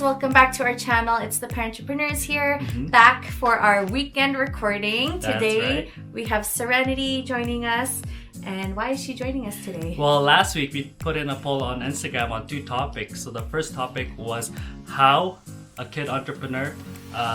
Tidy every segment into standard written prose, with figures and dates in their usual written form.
welcome back to our channel. It's the Parentrepreneurs here, back for our weekend recording. Today we have Serenity joining us. And why is she joining us today? Well, last week we put in a poll on Instagram on 2 topics. So the first topic was how a kid entrepreneur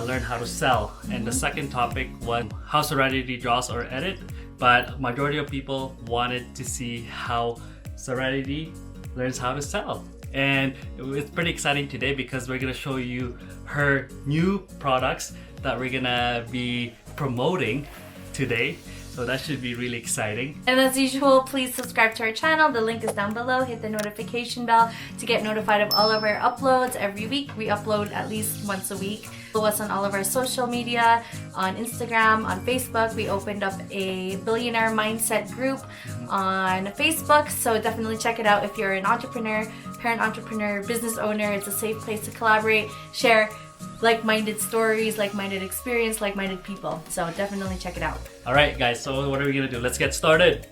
learned how to sell. And the second topic was how Serenity draws or edit. But majority of people wanted to see how Serenity learns how to sell. And it's pretty exciting today because we're going to show you her new products that we're going to be promoting today. So that should be really exciting. And as usual, please subscribe to our channel. The link is down below. Hit the notification bell to get notified of all of our uploads every week. We upload at least once a week. Follow us on all of our social media, on Instagram, on Facebook. We opened up a Billionaire Mindset group on Facebook. So definitely check it out if you're an entrepreneur, parent entrepreneur, business owner. It's a safe place to collaborate, share like-minded stories, like-minded experience, like-minded people. So definitely check it out. All right, guys. So what are we gonna do? Let's get started.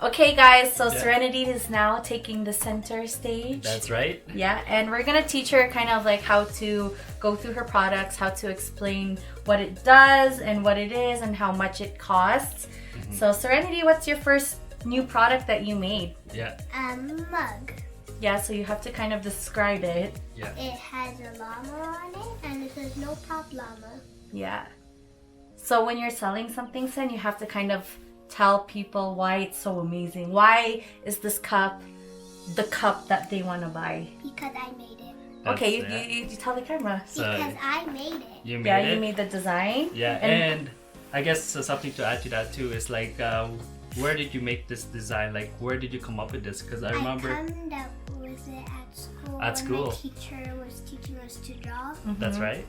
Okay, guys. So Serenity is now taking the center stage. That's right. Yeah, and we're gonna teach her kind of like how to go through her products, how to explain what it does and what it is and how much it costs. So Serenity, what's your first new product that you made? Yeah. A mug. Yeah, so you have to kind of describe it. Yeah. It has a llama on it and it says no problema. Yeah. So when you're selling something, Sen, you have to kind of tell people why it's so amazing. Why is this cup the cup that they want to buy? Because I made it. Okay, you tell the camera. So Because I made it. you made it. You made the design. Yeah, and I guess something to add to that too is like, where did you make this design? Like, where did you come up with this? Because I remember. I come up with it at school. At school. My teacher was teaching us to draw. That's right.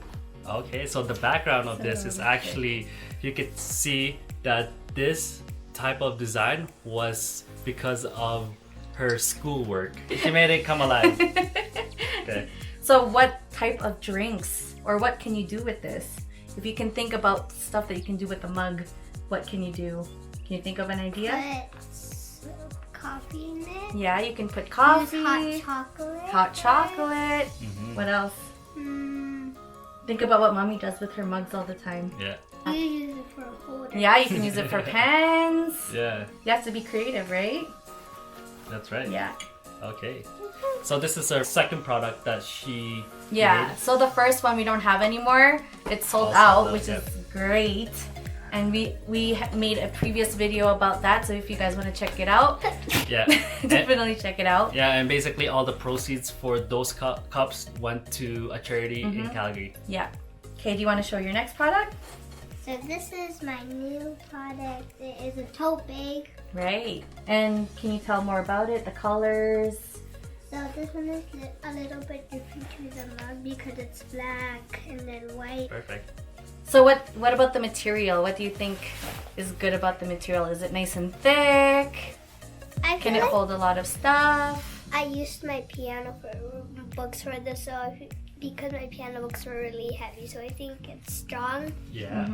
Okay, so the background of this is actually, you could see that this type of design was because of her schoolwork. She made it come alive. Okay. So what type of drinks or what can you do with this? If you can think about stuff that you can do with the mug, what can you do? Can you think of an idea? Put coffee in it. Yeah, you can put coffee. Use hot chocolate. Hot chocolate. What else? Think about what mommy does with her mugs all the time. Yeah. You use it for a holder. Yeah, you can use it for pens. Yeah. You have to be creative, right? That's right. Yeah. Okay. So this is her second product that she Yeah. made. So the first one we don't have anymore. It's sold All out, sold out, which yeah. is great. And we made a previous video about that. So if you guys want to check it out, Yeah. definitely check it out. Yeah, and basically all the proceeds for those cups went to a charity in Calgary. Yeah. Okay, do you want to show your next product? So this is my new product. It is a tote bag. Right. And can you tell more about it? The colors? So this one is a little bit different to the mug because it's black and then white. Perfect. So what about the material? What do you think is good about the material? Is it nice and thick? I Can feel it like hold a lot of stuff? I used my piano books for this, because my piano books were really heavy, so I think it's strong. Yeah.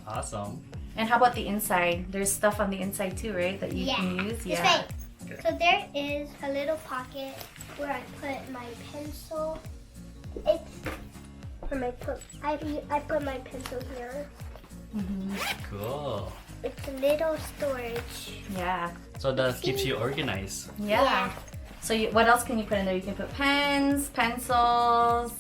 Awesome. And how about the inside? There's stuff on the inside too, right? That you can use? It's Yeah. fake. So there is a little pocket where I put my pencil. It's for my I put my pencil here. Cool. It's a little storage. Yeah. So that keeps you organized. Yeah. So what else can you put in there? You can put pens, pencils.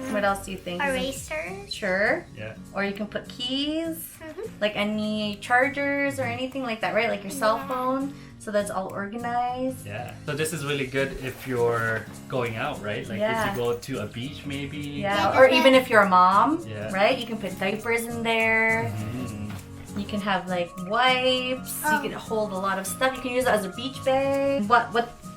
What else do you think? Erasers. Sure. Yeah. Or you can put keys, like any chargers or anything like that, right? Like your cell phone. So that's all organized. Yeah. So this is really good if you're going out, right? Like if you go to a beach maybe. Yeah. Or even if you're a mom, Yeah. right? You can put diapers in there. You can have like wipes. You can hold a lot of stuff. You can use it as a beach bag.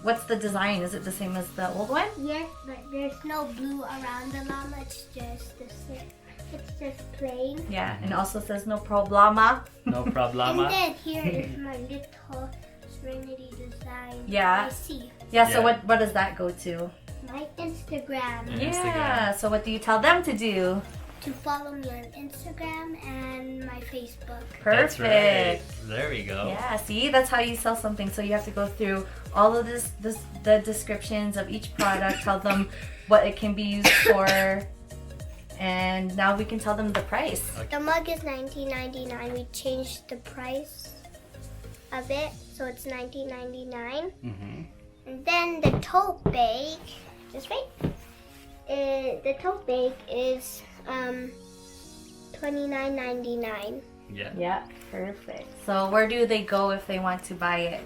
What's the design? Is it the same as the old one? Yes, but there's no blue around the llama. It's just the same. It's just plain. Yeah, and it also says no problema. No problema. And then here is my little Serenity design. Yeah. I see. Yeah, so Yeah. what does that go to? My Instagram. Yeah. Yeah, so what do you tell them to do? to follow me on Instagram and my Facebook. That's right. Perfect. There we go. Yeah, see, that's how you sell something. So you have to go through all of the descriptions of each product, tell them what it can be used for, and now we can tell them the price. The mug is $19.99. We changed the price of it, so it's $19.99. And then the tote bag, just wait. The tote bag is $29.99. Yeah. Yeah, perfect. So where do they go if they want to buy it?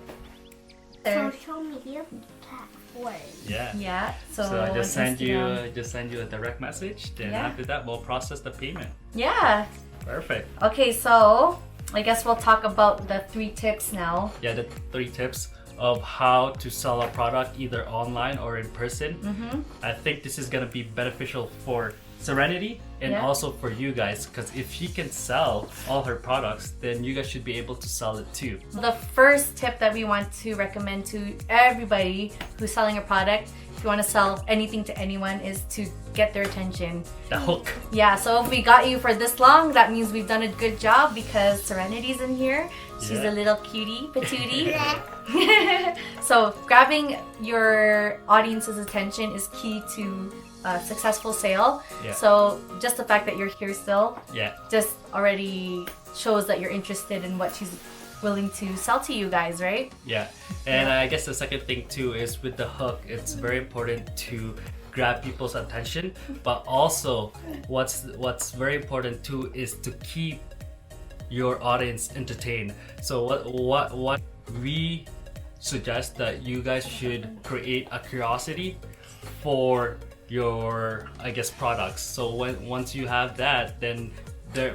Social media platforms. Yeah. Yeah. So So just on send Instagram. you a direct message. Then Yeah. after that, we'll process the payment. Yeah. Perfect. Okay, so I guess we'll talk about the 3 tips now. Yeah, the 3 tips of how to sell a product either online or in person. I think this is gonna be beneficial for Serenity and Yeah. also for you guys, because if she can sell all her products, then you guys should be able to sell it too. The first tip that we want to recommend to everybody who's selling a product, if you want to sell anything to anyone, is to get their attention. The hook. Yeah, so if we got you for this long, that means we've done a good job because Serenity's in here. She's Yeah. a little cutie patootie. So grabbing your audience's attention is key to a successful sale. Yeah. So just the fact that you're here still Yeah. just already shows that you're interested in what she's willing to sell to you guys, right? Yeah, and I guess the second thing too is with the hook, it's very important to grab people's attention, but also what's very important too is to keep your audience entertained. So what we suggest that you guys should create a curiosity for your, I guess, products. So once you have that, then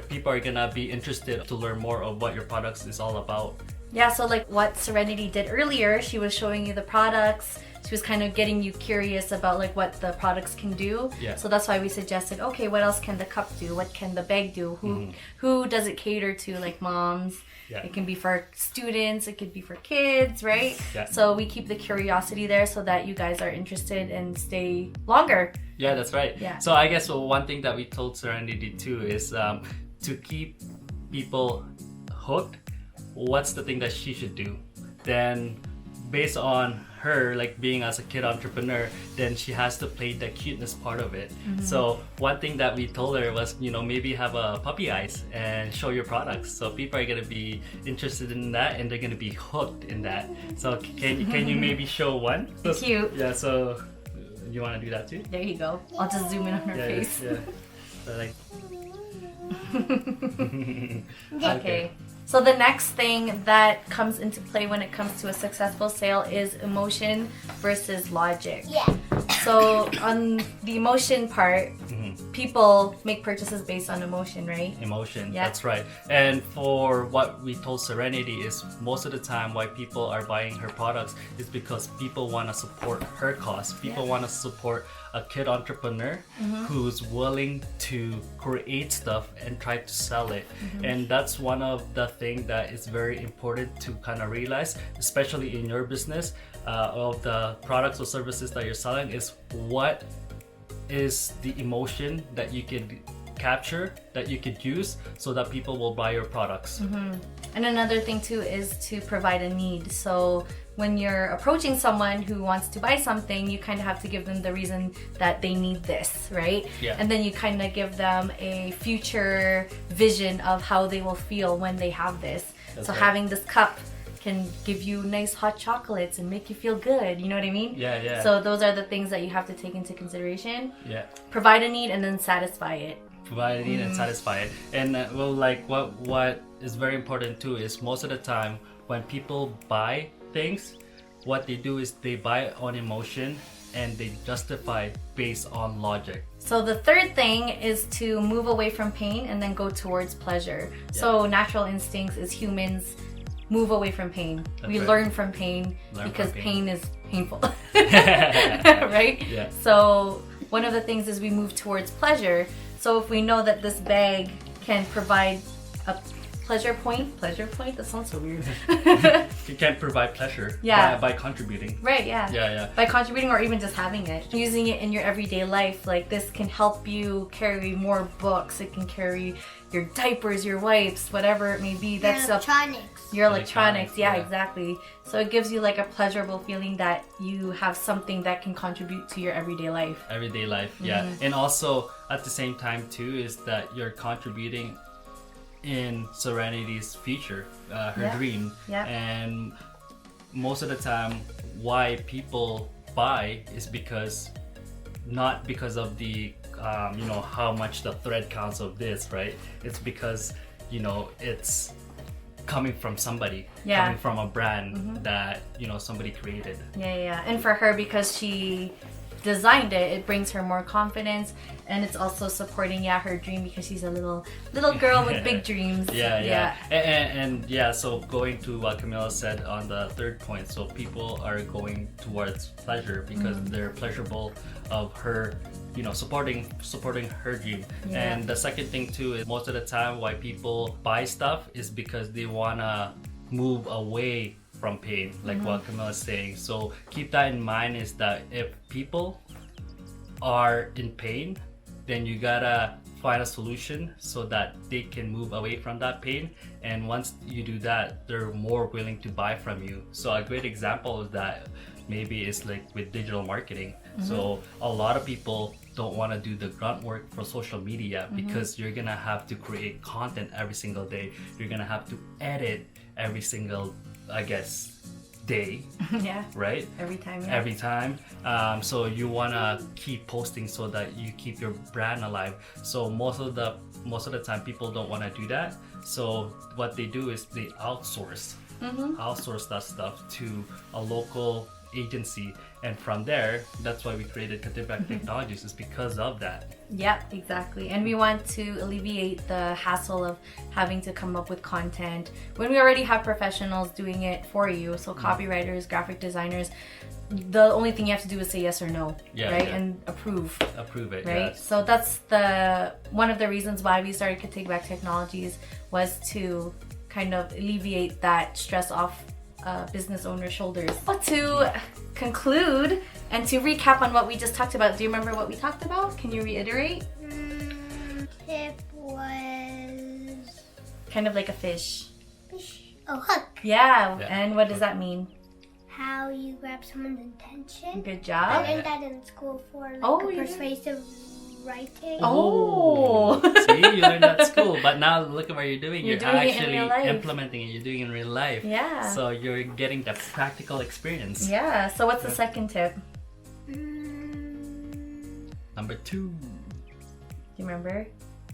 people are gonna be interested to learn more of what your products is all about. Yeah, so like what Serenity did earlier, she was showing you the products. She was kind of getting you curious about like what the products can do. Yeah. So that's why we suggested, okay, what else can the cup do? What can the bag do? Who does it cater to? Like moms. Yeah. It can be for students. It could be for kids, right? Yeah. So we keep the curiosity there so that you guys are interested and stay longer. Yeah, that's right. Yeah. So I guess one thing that we told Serenity too is to keep people hooked. What's the thing that she should do? Then, based on her like being as a kid entrepreneur, then she has to play the cuteness part of it. So one thing that we told her was, maybe have a puppy eyes and show your products. So people are gonna be interested in that and they're gonna be hooked in that. So can you maybe show one? Cute. Yeah. So you want to do that too? There you go. I'll just zoom in on her face. Yeah. So like. Okay. So the next thing that comes into play when it comes to a successful sale is emotion versus logic. Yeah. So on the emotion part, people make purchases based on emotion, right? Emotion, Yeah. that's right. And for what we told Serenity is most of the time why people are buying her products is because people want to support her cause. People want to support a kid entrepreneur who's willing to create stuff and try to sell it. And that's one of the things that is very important to kind of realize, especially in your business, of the products or services that you're selling, is what is the emotion that you could capture, that you could use so that people will buy your products. And another thing too is to provide a need. So when you're approaching someone who wants to buy something, you kind of have to give them the reason that they need this, right? Yeah. And then you kind of give them a future vision of how they will feel when they have this. That's so right. having this cup can give you nice hot chocolates and make you feel good, you know what I mean? Yeah. So those are the things that you have to take into consideration. Yeah. Provide a need and then satisfy it. Provide a need and satisfy it. And what is very important too is most of the time when people buy things, what they do is they buy on emotion and they justify based on logic. So the third thing is to move away from pain and then go towards pleasure. So natural instincts as humans move away from pain. We right. learn from pain Learn because from pain pain. is painful. Right? Yeah. So one of the things is we move towards pleasure. So if we know that this bag can provide a pleasure point. Pleasure point? That sounds so weird. You can't provide pleasure by contributing. Right, yeah. Yeah. By contributing or even just having it. Using it in your everyday life, like this can help you carry more books. It can carry your diapers, your wipes, whatever it may be. That's your electronics. Yeah, exactly. So it gives you like a pleasurable feeling that you have something that can contribute to your everyday life. Everyday life, yeah. And also at the same time too is that you're contributing in Serenity's future, her dream. Yeah. And most of the time why people buy is not because of the how much the thread counts of this, right? It's because it's coming from somebody, coming from a brand that somebody created. Yeah. And for her, because she designed it brings her more confidence, and it's also supporting her dream because she's a little girl with big dreams. And so going to what Camila said on the third point, so people are going towards pleasure because they're pleasurable of her supporting her dream. And the second thing too is most of the time why people buy stuff is because they want to move away from pain, like what Camila is saying. So keep that in mind, is that if people are in pain, then you gotta find a solution so that they can move away from that pain. And once you do that, they're more willing to buy from you. So a great example of that maybe is like with digital marketing. So a lot of people don't want to do the grunt work for social media because you're gonna have to create content every single day. You're gonna have to edit every single day. Right? Every time. Every time. So you wanna keep posting so that you keep your brand alive. So most of the time people don't want to do that. So what they do is they outsource that stuff to a local agency, and from there, that's why we created Katigbak Technologies, is because of that. Yeah, exactly. And we want to alleviate the hassle of having to come up with content when we already have professionals doing it for you. So copywriters, graphic designers, the only thing you have to do is say yes or no, right? And approve it, right? Yes. So that's one of the reasons why we started Katigbak Technologies, was to kind of alleviate that stress off business owner's shoulders. To conclude and to recap on what we just talked about, do you remember what we talked about? Can you reiterate? Tip was kind of like a fish. Hook. Yeah. And what does that mean? How you grab someone's attention. Good job. I learned that in school for persuasive writing. See, you learned that at school, but now look at what you're doing. You're doing actually implementing it. You're doing it in real life. Yeah. So you're getting the practical experience. Yeah. So what's the second tip? Number 2. Do you remember?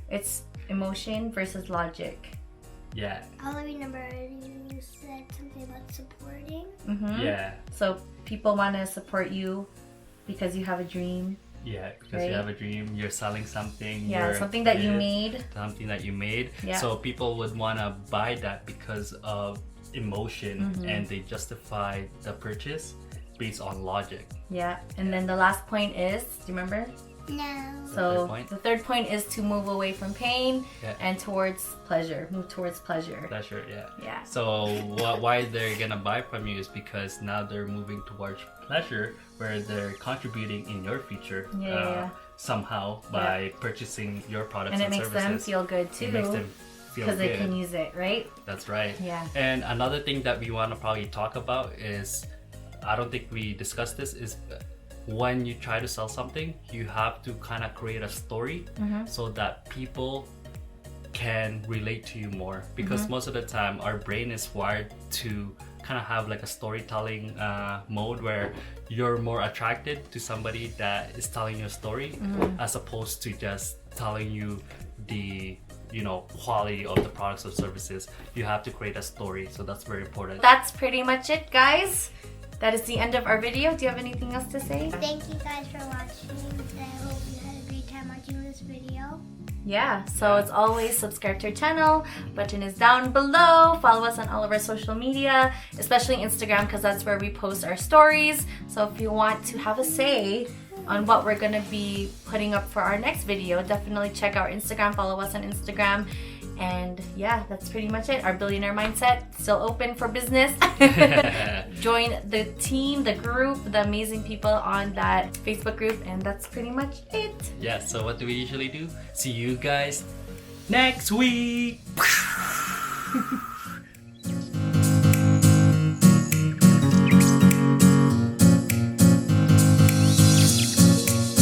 It's emotion versus logic. Yeah. All I remember, you said something about supporting. Yeah. So people want to support you because you have a dream. Yeah, because you have a dream, you're selling something. Yeah, something that you made. Something that you made. Yeah. So people would want to buy that because of emotion, and they justify the purchase based on logic. Yeah, and then the last point is, do you remember? No. So the third point is to move away from pain and towards pleasure. Move towards pleasure. Pleasure, Yeah. So why they're gonna buy from you is because now they're moving towards pleasure, where they're contributing in your future somehow by purchasing your products and services. And it makes them feel good too. It makes them feel good. Because they can use it, right? That's right. Yeah. And another thing that we want to probably talk about is, I don't think we discussed this, is when you try to sell something, you have to kind of create a story so that people can relate to you more, because most of the time our brain is wired to kind of have like a storytelling mode where you're more attracted to somebody that is telling you a story as opposed to just telling you the quality of the products or services. You have to create a story, so that's very important. That's pretty much it, guys. That is the end of our video. Do you have anything else to say? Thank you guys for watching. I hope you had a great time watching this video. Yeah, so as always, subscribe to our channel. Button is down below. Follow us on all of our social media, especially Instagram, because that's where we post our stories. So if you want to have a say on what we're going to be putting up for our next video, definitely check our Instagram. Follow us on Instagram. And yeah, that's pretty much it. Our billionaire mindset still open for business. Join the team, the group, the amazing people on that Facebook group, and that's pretty much it. Yeah, so what do we usually do? See you guys next week.